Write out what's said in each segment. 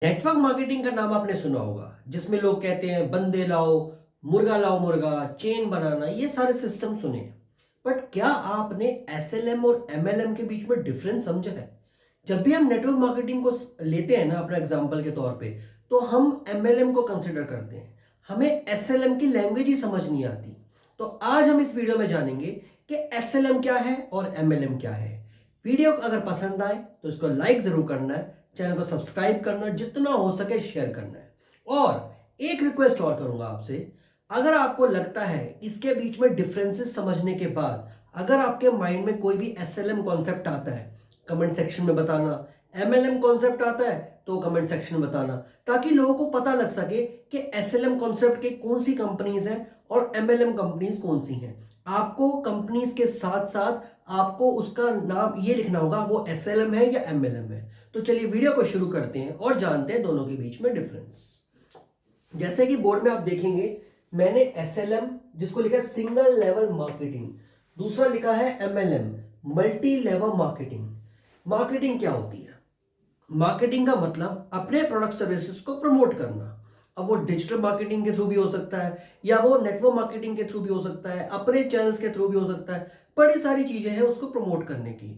Network marketing का नाम आपने सुना होगा जिसमें लोग कहते हैं बंदे लाओ मुर्गा चेन बनाना ये सारे सिस्टम सुने हैं। बट क्या आपने एसएलएम और एमएलएम के बीच में डिफरेंस समझा है? जब भी हम नेटवर्क मार्केटिंग को लेते हैं ना अपना एग्जांपल के तौर पे, तो हम एमएलएम को कंसिडर करते हैं। हमें एसएलएम की लैंग्वेज ही समझ नहीं आती। तो आज हम इस वीडियो में जानेंगे कि एसएलएम क्या है और एमएलएम क्या है। वीडियो अगर पसंद आए तो इसको लाइक जरूर करना है, चैनल को सब्सक्राइब करना, जितना हो सके शेयर करना है। और एक रिक्वेस्ट और करूंगा आपसे, अगर आपको लगता है इसके बीच में डिफरेंसेस समझने के बाद अगर आपके माइंड में कोई भी एसएलएम कॉन्सेप्ट आता है, कमेंट सेक्शन में बताना। एमएलएम कॉन्सेप्ट आता है तो कमेंट सेक्शन में बताना, ताकि लोगों को पता लग सके कि एसएलएम कॉन्सेप्ट के कौन सी कंपनीज हैं और एमएलएम कंपनीज कौन सी हैं। आपको कंपनीज के साथ साथ आपको उसका नाम ये लिखना होगा, वो एसएलएम है या एमएलएम है। तो चलिए वीडियो को शुरू करते हैं और जानते हैं दोनों के बीच में डिफरेंस। जैसे कि बोर्ड में आप देखेंगे, मैंने एसएलएम जिसको लिखा है सिंगल लेवल मार्केटिंग, दूसरा लिखा है MLM multi level marketing. Marketing क्या होती है? मार्केटिंग का मतलब अपने प्रोडक्ट सर्विसेज को प्रमोट करना। अब वो डिजिटल मार्केटिंग के थ्रू भी हो सकता है या वो नेटवर्क मार्केटिंग के थ्रू भी हो सकता है, अपने चैनल्स के थ्रू भी हो सकता है। बड़ी सारी चीजें हैं उसको प्रमोट करने की।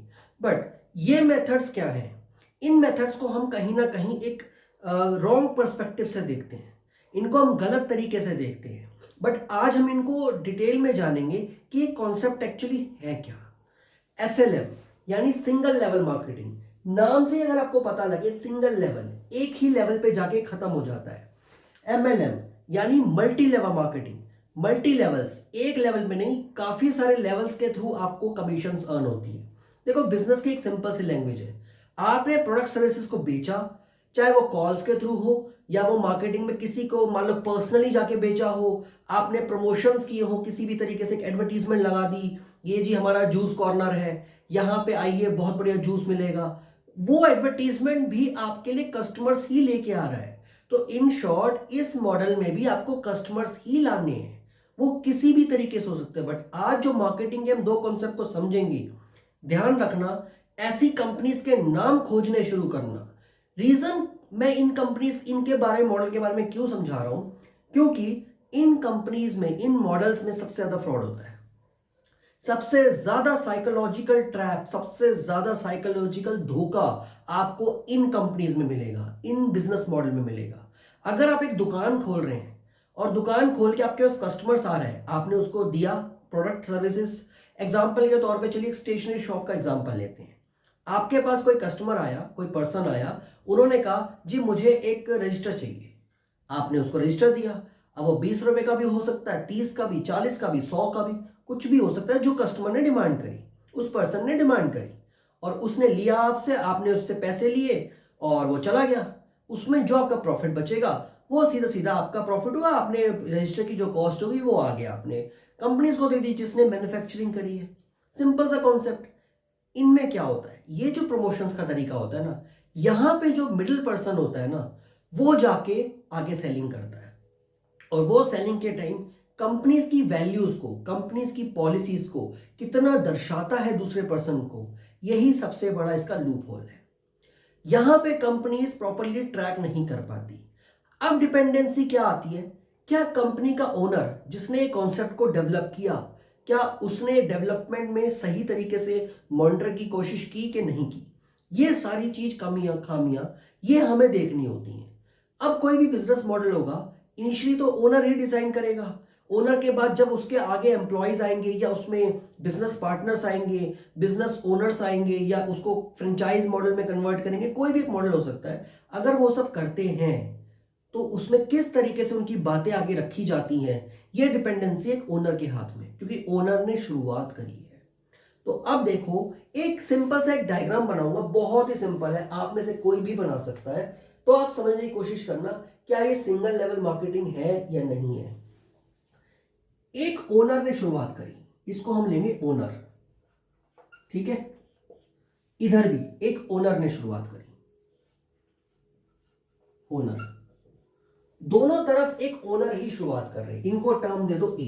बट ये मेथड्स क्या हैं? इन मेथड्स को हम कहीं ना कहीं एक रॉन्ग पर्सपेक्टिव से देखते हैं, इनको हम गलत तरीके से देखते हैं। बट आज हम इनको डिटेल में जानेंगे कि ये कॉन्सेप्ट एक्चुअली है क्या। एसएलएम यानी सिंगल लेवल मार्केटिंग, नाम से अगर आपको पता लगे सिंगल लेवल, एक ही लेवल पे जाके खत्म हो जाता है। एमएलएम यानी multi level marketing, multi levels, एक लेवल में नहीं काफी सारे लेवल्स के थ्रू आपको कमीशंस अर्न होती है। देखो, बिजनेस की एक सिंपल सी लैंग्वेज है। आपने प्रोडक्ट सर्विसेज को बेचा, चाहे वो कॉल्स के थ्रू हो या वो मार्केटिंग में किसी को मान लो पर्सनली जाके बेचा हो, आपने प्रमोशंस किए हो, किसी भी तरीके से एडवर्टीजमेंट लगा दी, ये जी हमारा जूस कॉर्नर है, यहाँ पे आइए बहुत बढ़िया जूस मिलेगा। वो एडवर्टीजमेंट भी आपके लिए कस्टमर्स ही लेके आ रहा है। तो इन शॉर्ट इस मॉडल में भी आपको कस्टमर्स ही लाने हैं। वो किसी भी तरीके से हो सकते हैं। बट आज जो मार्केटिंग के हम दो कॉन्सेप्ट को समझेंगे, ध्यान रखना, ऐसी कंपनीज के नाम खोजने शुरू करना। रीजन, मैं इन कंपनीज इनके बारे में मॉडल के बारे में क्यों समझा रहा हूं, क्योंकि इन कंपनीज में इन मॉडल्स में सबसे ज्यादा फ्रॉड होता है। सबसे ज्यादा साइकोलॉजिकल ट्रैप, सबसे ज्यादा साइकोलॉजिकल धोखा आपको इन कंपनीज में मिलेगा, इन बिजनेस मॉडल में मिलेगा। अगर आप एक दुकान खोल रहे हैं और दुकान खोल के आपके पास कस्टमर्स आ रहे हैं, आपने उसको दिया प्रोडक्ट सर्विसेज। एग्जाम्पल के तौर पे चलिए एक स्टेशनरी शॉप का एग्जाम्पल लेते हैं। आपके पास कोई कस्टमर आया, कोई पर्सन आया, उन्होंने कहा जी मुझे एक रजिस्टर चाहिए। आपने उसको रजिस्टर दिया। अब वो 20 रुपए का भी हो सकता है, 30 का भी, 40 का भी, 100 का भी, कुछ भी हो सकता है। जो कस्टमर ने डिमांड करी, उस पर्सन ने डिमांड करी और उसने लिया आपसे, आपने उससे पैसे लिए और वो चला गया। उसमें जो आपका प्रॉफिट बचेगा वो सीधा सीधा आपका प्रॉफिट होगा। आपने रजिस्टर की जो कॉस्ट होगी वो आ गया, आपने कंपनीज को दे दी जिसने मैन्युफैक्चरिंग करी है। सिंपल सा कॉन्सेप्ट। इनमें क्या होता है, ये जो प्रमोशंस का तरीका होता है ना, यहां पे जो मिडिल पर्सन होता है ना, वो जाके आगे सेलिंग करता है। और वो सेलिंग के टाइम कंपनीज की वैल्यूज को, कंपनीज की पॉलिसीज को कितना दर्शाता है दूसरे पर्सन को, यही सबसे बड़ा इसका लूप होल है। यहां पे कंपनीज प्रॉपरली ट्रैक नहीं कर पाती। अब डिपेंडेंसी क्या आती है? क्या कंपनी का ओनर जिसने कॉन्सेप्ट को डेवलप किया, क्या उसने डेवलपमेंट में सही तरीके से मॉनिटर की कोशिश की कि नहीं की? ये सारी चीज कमियां खामियां ये हमें देखनी होती हैं। अब कोई भी बिजनेस मॉडल होगा, इनिशियली तो ओनर ही डिजाइन करेगा। ओनर के बाद जब उसके आगे एम्प्लॉयज आएंगे या उसमें बिजनेस पार्टनर्स आएंगे, बिजनेस ओनर्स आएंगे या उसको फ्रेंचाइज मॉडल में कन्वर्ट करेंगे, कोई भी एक मॉडल हो सकता है। अगर वो सब करते हैं तो उसमें किस तरीके से उनकी बातें आगे रखी जाती हैं, ये डिपेंडेंसी एक ओनर के हाथ में, क्योंकि ओनर ने शुरुआत करी है। तो अब देखो, एक सिंपल सा एक डायग्राम बनाऊंगा, बहुत ही सिंपल है, आप में से कोई भी बना सकता है। तो आप समझने की कोशिश करना, क्या ये सिंगल लेवल मार्केटिंग है या नहीं है। एक ओनर ने शुरुआत करी, इसको हम लेंगे ओनर, ठीक है। इधर भी एक ओनर ने शुरुआत करी, ओनर, दोनों तरफ एक ओनर ही शुरुआत कर रहे हैं। इनको टर्म दे दो ए,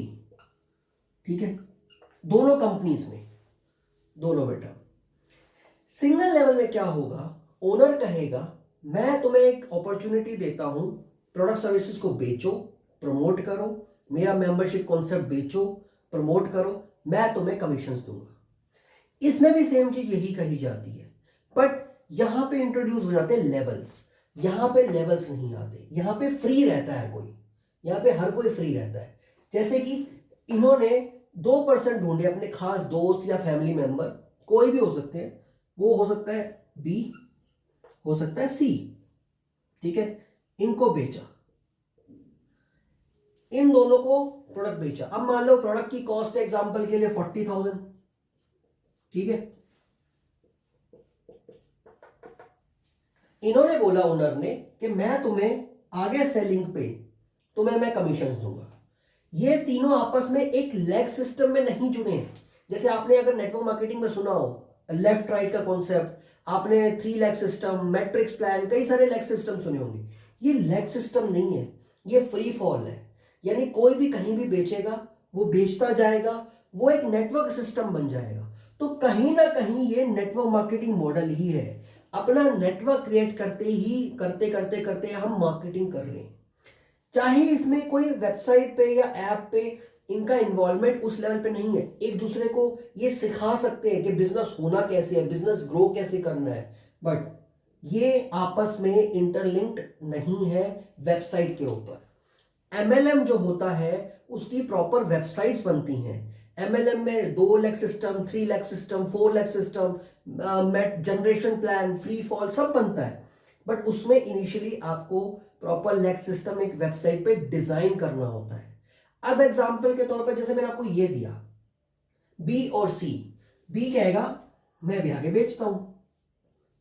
ठीक है। दोनों कंपनीज में, दोनों में टर्म। सिंगल लेवल में क्या होगा, ओनर कहेगा मैं तुम्हें एक अपॉर्चुनिटी देता हूं, प्रोडक्ट सर्विसेज को बेचो, प्रमोट करो, मेरा मेंबरशिप कॉन्सेप्ट बेचो, प्रमोट करो, मैं तुम्हें कमीशंस दूंगा। इसमें भी सेम चीज यही कही जाती है, बट यहां पे इंट्रोड्यूस हो जाते हैं लेवल्स। यहां पे लेवल्स नहीं आते, यहां पे फ्री रहता है कोई, यहां पे हर कोई फ्री रहता है। जैसे कि इन्होंने 2% ढूंढे, अपने खास दोस्त या फैमिली मेंबर, कोई भी हो सकते हैं, वो हो सकता है बी, हो सकता है सी, ठीक है, इनको बेचा, इन दोनों को प्रोडक्ट बेचा। अब मान लो प्रोडक्ट की कॉस्ट है एग्जांपल के लिए 40,000, ठीक है। इन्होंने बोला ओनर ने कि मैं तुम्हें आगे सेलिंग पे तुम्हें मैं कमीशन दूंगा। ये तीनों आपस में एक लेग सिस्टम में नहीं जुड़े हैं। जैसे आपने अगर नेटवर्क मार्केटिंग में सुना हो लेफ्ट राइट का कॉन्सेप्ट, आपने 3 लेग सिस्टम, मैट्रिक्स प्लान, कई सारे लेग सिस्टम सुने होंगे। ये लेग सिस्टम नहीं है, ये फ्री फॉल है। यानी कोई भी कहीं भी बेचेगा, वो बेचता जाएगा, वो एक नेटवर्क सिस्टम बन जाएगा। तो कहीं ना कहीं ये नेटवर्क मार्केटिंग मॉडल ही है। अपना नेटवर्क क्रिएट करते ही करते करते करते हम मार्केटिंग कर रहे हैं। चाहे इसमें कोई वेबसाइट पे या ऐप पे इनका इन्वॉल्वमेंट उस लेवल पे नहीं है, एक दूसरे को ये सिखा सकते हैं कि बिजनेस होना कैसे है, बिजनेस ग्रो कैसे करना है, बट ये आपस में इंटरलिंक्ड नहीं है वेबसाइट के ऊपर। एमएलएम जो होता है उसकी प्रॉपर वेबसाइट्स बनती हैं। एमएलएम में 2 lakh system, 3 lakh system, 4 lakh system, generation plan, free fall सब बनता है, बट उसमें इनिशियली आपको प्रॉपर लेग सिस्टम एक वेबसाइट पे डिजाइन करना होता है। अब एग्जांपल के तौर पर जैसे मैंने आपको ये दिया बी और सी, बी कहेगा मैं भी आगे बेचता हूं,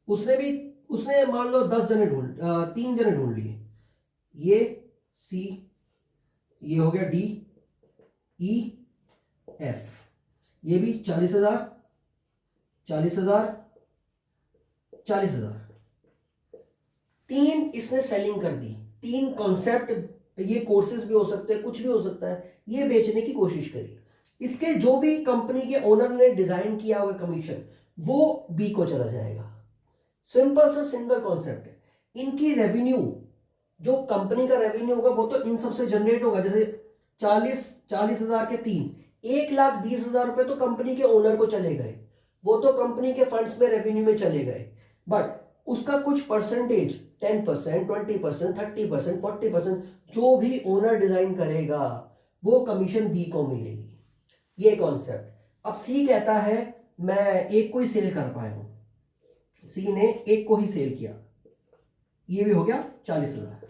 उसने मान लो 10 जने ढूंढ 3 जने ढूंढ लिए, ये सी, ये हो गया डी, ई, एफ, ये भी 40,000 40,000 40,000, 3 इसने सेलिंग कर दी। 3 कॉन्सेप्ट, ये कोर्सेज भी हो सकते हैं, कुछ भी हो सकता है, ये बेचने की कोशिश करी। इसके जो भी कंपनी के ओनर ने डिजाइन किया हुआ कमीशन वो बी को चला जाएगा। सिंपल सा सिंगल कॉन्सेप्ट है। इनकी रेवेन्यू, जो कंपनी का रेवेन्यू होगा वो तो इन सबसे जनरेट होगा। जैसे 40,000 के 3, 1,20,000 रुपए तो कंपनी के ओनर को चले गए, वो तो कंपनी के फंड्स में रेवेन्यू में चले गए, बट उसका कुछ परसेंटेज 10%, 20%, 30%, 40% जो भी ओनर डिजाइन करेगा वो कमीशन बी को मिलेगी। ये कॉन्सेप्ट। अब सी कहता है मैं एक को ही सेल कर पाया हूं, सी ने एक को ही सेल किया, ये भी हो गया 40,000।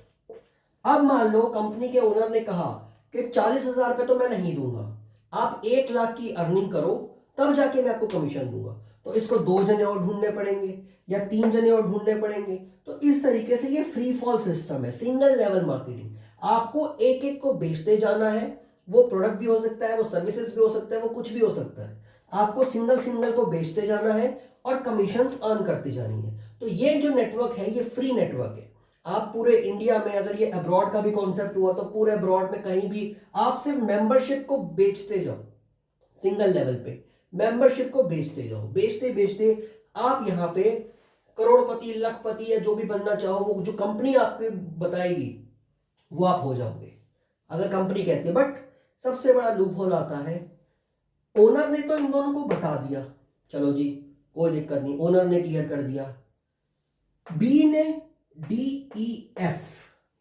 अब मान लो कंपनी के ओनर ने कहा कि 40,000 रुपए तो मैं नहीं दूंगा, आप 1 लाख की अर्निंग करो तब जाके मैं आपको कमीशन दूंगा। तो इसको 2 जने और ढूंढने पड़ेंगे या 3 जने और ढूंढने पड़ेंगे। तो इस तरीके से ये फ्री फॉल सिस्टम है, सिंगल लेवल मार्केटिंग। आपको एक एक को बेचते जाना है, वो प्रोडक्ट भी हो सकता है, वो सर्विसेज भी हो सकता है, वो कुछ भी हो सकता है। आपको सिंगल सिंगल को बेचते जाना है और कमीशंस अर्न करती जानी है। तो ये जो नेटवर्क है ये फ्री नेटवर्क है। आप पूरे इंडिया में, अगर ये अब्रॉड का भी कॉन्सेप्ट हुआ तो पूरे अब्रॉड में कहीं भी आप सिर्फ मेंबरशिप को बेचते जाओ, सिंगल लेवल पे मेंबरशिप को बेचते जाओ, बेचते बेचते आप यहां पे करोड़पति, लखपति या जो भी बनना चाहो, वो जो कंपनी आपको बताएगी वो आप हो जाओगे अगर कंपनी कहती है। बट सबसे बड़ा लूप होल आता है, ओनर ने तो इन दोनों को बता दिया, चलो जी कोई दिक्कत नहीं, ओनर ने क्लियर कर दिया, बी ने डी, ई, एफ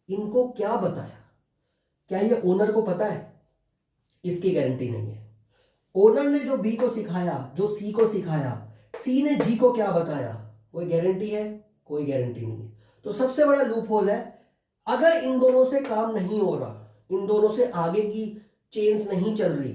इनको क्या बताया? क्या ये ओनर को पता है? इसकी गारंटी नहीं है। ओनर ने जो बी को सिखाया, जो सी को सिखाया, सी ने जी को क्या बताया, कोई गारंटी है? कोई गारंटी नहीं है। तो सबसे बड़ा लूप होल है, अगर इन दोनों से काम नहीं हो रहा, इन दोनों से आगे की चेन्स नहीं चल रही,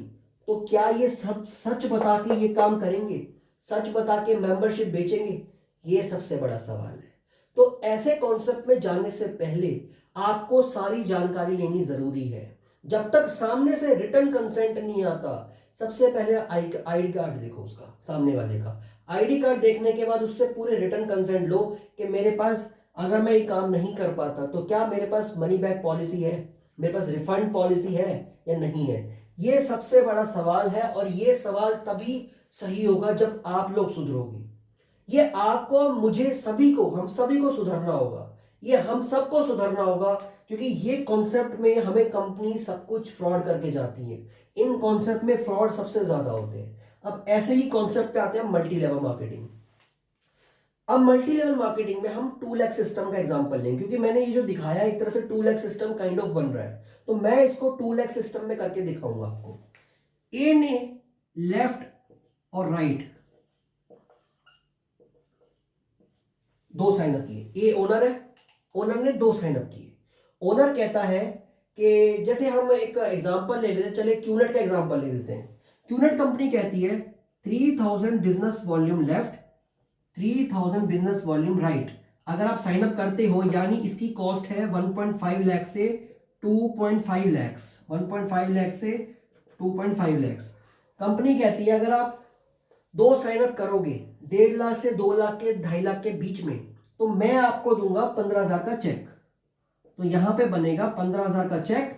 तो क्या ये सब सच बता के ये काम करेंगे? सच बता के मेंबरशिप बेचेंगे? ये सबसे बड़ा सवाल है। तो ऐसे कॉन्सेप्ट में जाने से पहले आपको सारी जानकारी लेनी जरूरी है। जब तक सामने से रिटर्न कंसेंट नहीं आता, सबसे पहले आईडी कार्ड देखो उसका, सामने वाले का आईडी कार्ड देखने के बाद उससे पूरे रिटर्न कंसेंट लो कि मेरे पास अगर मैं ये काम नहीं कर पाता तो क्या मेरे पास मनी बैक पॉलिसी है, मेरे पास रिफंड पॉलिसी है या नहीं है। ये सबसे बड़ा सवाल है और ये सवाल तभी सही होगा जब आप लोग सुधरोगे। ये आपको, मुझे, सभी को, हम सभी को सुधरना होगा। ये हम सबको सुधरना होगा, क्योंकि ये कॉन्सेप्ट में हमें कंपनी सब कुछ फ्रॉड करके जाती है। इन कॉन्सेप्ट में फ्रॉड सबसे ज्यादा होते हैं। अब ऐसे ही कॉन्सेप्ट पे आते हैं मल्टी लेवल मार्केटिंग। अब मल्टी लेवल मार्केटिंग में हम 2 लाख सिस्टम का एग्जांपल लेंगे, क्योंकि मैंने ये जो दिखाया एक तरह से 2 लाख सिस्टम काइंड ऑफ बन रहा है, तो मैं इसको 2 लाख सिस्टम में करके दिखाऊंगा आपको। ए ने लेफ्ट और राइट दो साइन अप किए। ए ओनर है, ओनर ने 2 साइन अप किए। ओनर कहता है कि जैसे हम एक एग्जांपल ले लेते हैं, चले क्यूनेट का एग्जांपल ले लेते हैं। क्यूनेट कंपनी कहती है 3000 business volume left, 3000 business volume right. अगर आप साइन अप करते हो, यानी इसकी कॉस्ट है 1.5 लाख से 2.5 लाख, 1.5 लाख से 2.5 लाख। कंपनी कहती है अगर आप 2 साइन अप करोगे 1.5 लाख से 2 लाख के 2.5 लाख के बीच में, तो मैं आपको दूंगा 15,000 का चेक। तो यहां पे बनेगा 15,000 का चेक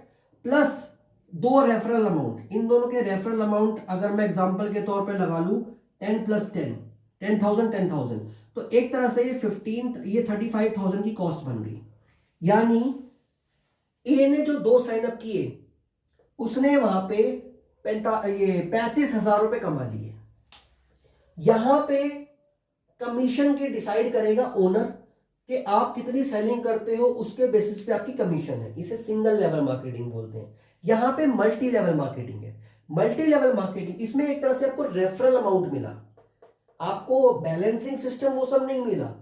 प्लस 2 रेफरल अमाउंट। इन दोनों के रेफरल अमाउंट अगर मैं एग्जांपल के तौर पे लगा लूं 10 + 10, 10,000 10,000, तो एक तरह से ये 35,000 की कॉस्ट बन गई। यानी ए ने जो 2 साइन अप किए उसने वहां पे 35,000 रुपए कमा लिए। यहां पे कमीशन के डिसाइड करेगा ओनर कि आप कितनी सेलिंग करते हो, उसके बेसिस पे आपकी कमीशन है। इसे सिंगल लेवल मार्केटिंग बोलते हैं। यहां पे मल्टी लेवल मार्केटिंग है। मल्टी लेवल मार्केटिंग, इसमें एक तरह से आपको रेफरल अमाउंट मिला, आपको बैलेंसिंग सिस्टम वो सब नहीं मिला।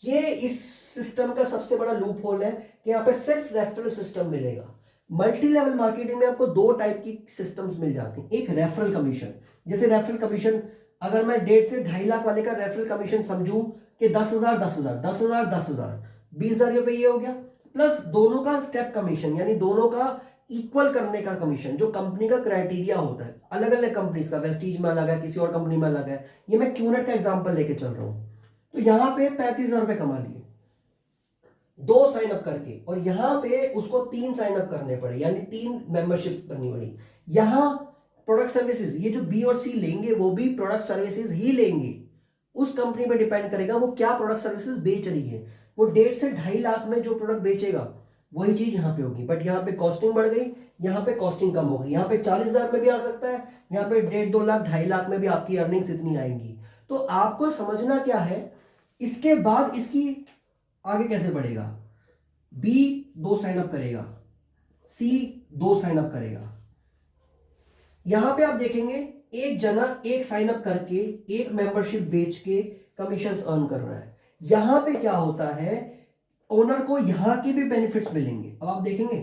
ये इस सिस्टम का सबसे बड़ा लूप होल है कि यहाँ पे सिर्फ रेफरल सिस्टम मिलेगा। मल्टी लेवल मार्केटिंग में आपको 2 टाइप की सिस्टम्स मिल जाती हैं। एक रेफरल कमीशन, जैसे रेफरल कमीशन अगर मैं 1.5 से 2.5 लाख वाले का रेफरल कमीशन समझूं कि 10,000 10,000 10,000 10,000 20,000 रुपए ये हो गया, प्लस दोनों का स्टेप कमीशन, यानी दोनों का इक्वल करने का कमीशन, जो कंपनी का क्राइटेरिया होता है। अलग अलग कंपनीज का, वेस्टीज में अलग है, किसी और कंपनी में अलग है। ये मैं क्यूनेट का एग्जांपल लेके चल रहा हूं। तो यहां पे 35,000 रुपए कमा लिए 2 साइन अप करके, और यहां पे उसको 3 साइन अप करने पड़े, यानी 3 मेंबरशिप्स करनी पड़ी। यहां प्रोडक्ट सर्विसेज, ये जो बी और सी लेंगे वो भी प्रोडक्ट सर्विसेज ही लेंगे। उस कंपनी पे डिपेंड करेगा वो क्या प्रोडक्ट सर्विसेज बेच रही है। वो 1.5 से 2.5 लाख में जो प्रोडक्ट बेचेगा वही चीज यहाँ पे होगी, बट यहाँ पे कॉस्टिंग बढ़ गई, यहाँ पे कॉस्टिंग कम हो गई। यहाँ पे 40,000 में भी आ सकता है, यहाँ पे 1.5 2 लाख 2.5 लाख में भी आपकी अर्निंग्स इतनी आएंगी। तो आपको समझना क्या है, इसके बाद इसकी आगे कैसे बढ़ेगा। बी 2 साइन अप करेगा, सी 2 साइन अप करेगा। यहां पे आप देखेंगे एक जना एक साइन अप करके एक मेंबरशिप बेच के कमीशंस अर्न कर रहा है। यहां पे क्या होता है, ओनर को यहां के भी बेनिफिट्स मिलेंगे। अब आप देखेंगे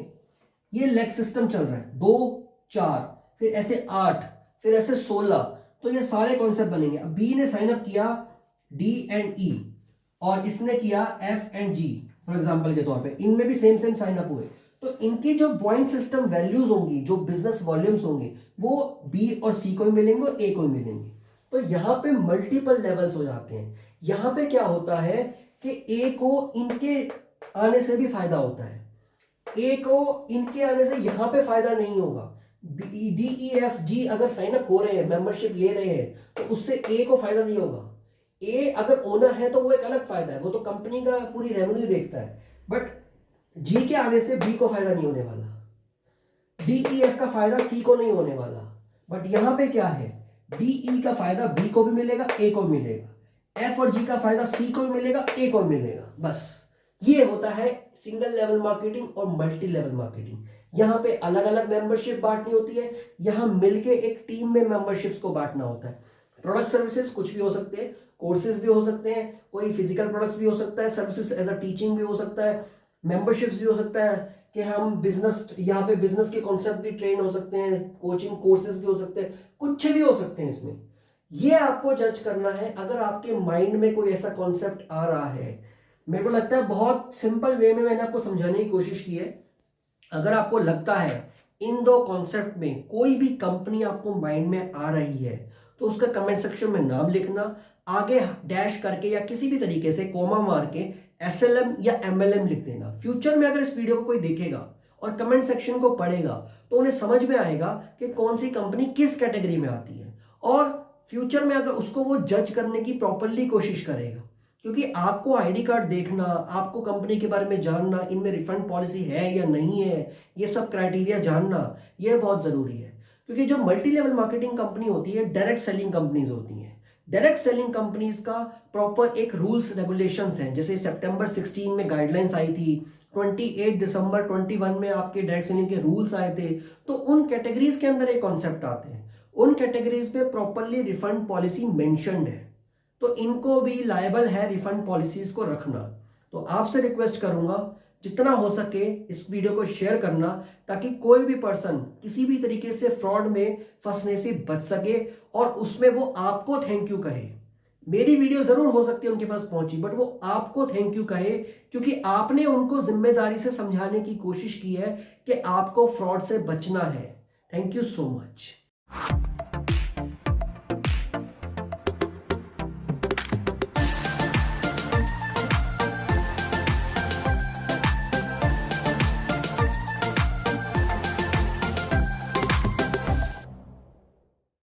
ये लेग सिस्टम चल रहा है, 2 4 फिर ऐसे 8 फिर ऐसे 16, तो ये सारे कॉन्सेप्ट बनेंगे। अब बी ने साइन अप किया डी एंड ई और इसने किया F and G, for example के तौर पे इनमें भी सेम सेम साइन अप हुए, तो इनकी जो पॉइंट सिस्टम वैल्यूज होंगी, जो बिजनेस वॉल्यूम्स होंगे, वो बी और सी को ही मिलेंगे और ए को ही मिलेंगे। तो यहां पे मल्टीपल लेवल्स हो जाते हैं। यहां पे क्या होता है कि ए को इनके आने से भी फायदा होता है, ए को इनके आने से यहां पे फायदा नहीं होगा। डी ई एफ जी अगर साइन अप हो रहे हैं, मेंबरशिप ले रहे हैं, तो उससे ए को फायदा नहीं होगा। ए अगर ओनर है तो वो एक अलग फायदा है, वो तो कंपनी का पूरी रेवेन्यू देखता है, बट जी के आने से बी को फायदा नहीं होने वाला, डी ई एफ का फायदा सी को नहीं होने वाला। बट यहां पे क्या है, डी ई का फायदा बी को भी मिलेगा, ए को भी मिलेगा, एफ और जी का फायदा सी को भी मिलेगा, ए को भी मिलेगा। बस ये होता है सिंगल लेवल मार्केटिंग और मल्टी लेवल मार्केटिंग। यहां पे अलग अलग मेंबरशिप बांटनी होती है, यहां मिलके एक टीम में मेंबरशिप्स को बांटना होता है। प्रोडक्ट सर्विसेज कुछ भी हो सकते हैं, कोर्सेज भी हो सकते हैं, कोई फिजिकल प्रोडक्ट्स भी हो सकता है, सर्विसेज एज अ टीचिंग भी हो सकता है, मेंबरशिप्स भी हो सकता है कि हम बिजनेस, यहाँ पे बिजनेस के कॉन्सेप्ट भी ट्रेन हो सकते हैं, कोचिंग कोर्सेज भी हो सकते हैं, कुछ भी हो सकते हैं इसमें। ये आपको जज करना है। अगर आपके माइंड में कोई ऐसा कॉन्सेप्ट आ रहा है, मेरे को लगता है बहुत सिंपल वे में मैंने आपको समझाने की कोशिश की है। अगर आपको लगता है इन 2 कॉन्सेप्ट में कोई भी कंपनी आपको माइंड में आ रही है, तो उसका कमेंट सेक्शन में नाम लिखना, आगे डैश करके या किसी भी तरीके से कोमा मार के एसएलएम या एमएलएम लिख देना। फ्यूचर में अगर इस वीडियो को कोई देखेगा और कमेंट सेक्शन को पढ़ेगा तो उन्हें समझ में आएगा कि कौन सी कंपनी किस कैटेगरी में आती है, और फ्यूचर में अगर उसको वो जज करने की प्रॉपरली कोशिश करेगा क्योंकि आपको आईडी कार्ड देखना, आपको कंपनी के बारे में जानना, इनमें रिफंड पॉलिसी है या नहीं है, ये सब क्राइटेरिया जानना, ये बहुत ज़रूरी है। क्योंकि जो मल्टी लेवल मार्केटिंग कंपनी होती है, डायरेक्ट सेलिंग कंपनीज होती हैं। डायरेक्ट सेलिंग कंपनीज का प्रॉपर एक रूल्स रेगुलेशंस हैं। जैसे सितंबर 16 में गाइडलाइंस आई थी, 28 दिसंबर 21 में आपके डायरेक्ट सेलिंग के रूल्स आए थे। तो उन कैटेगरीज के अंदर एक कॉन्सेप्ट आते हैं, उन कैटेगरीज पे प्रॉपरली रिफंड पॉलिसी मेंशन्ड है, तो इनको भी लायबल है रिफंड पॉलिसीज को रखना। तो आपसे रिक्वेस्ट करूंगा जितना हो सके इस वीडियो को शेयर करना, ताकि कोई भी पर्सन किसी भी तरीके से फ्रॉड में फंसने से बच सके और उसमें वो आपको थैंक यू कहे। मेरी वीडियो जरूर हो सकती है उनके पास पहुंची, बट वो आपको थैंक यू कहे, क्योंकि आपने उनको जिम्मेदारी से समझाने की कोशिश की है कि आपको फ्रॉड से बचना है। Thank you so much.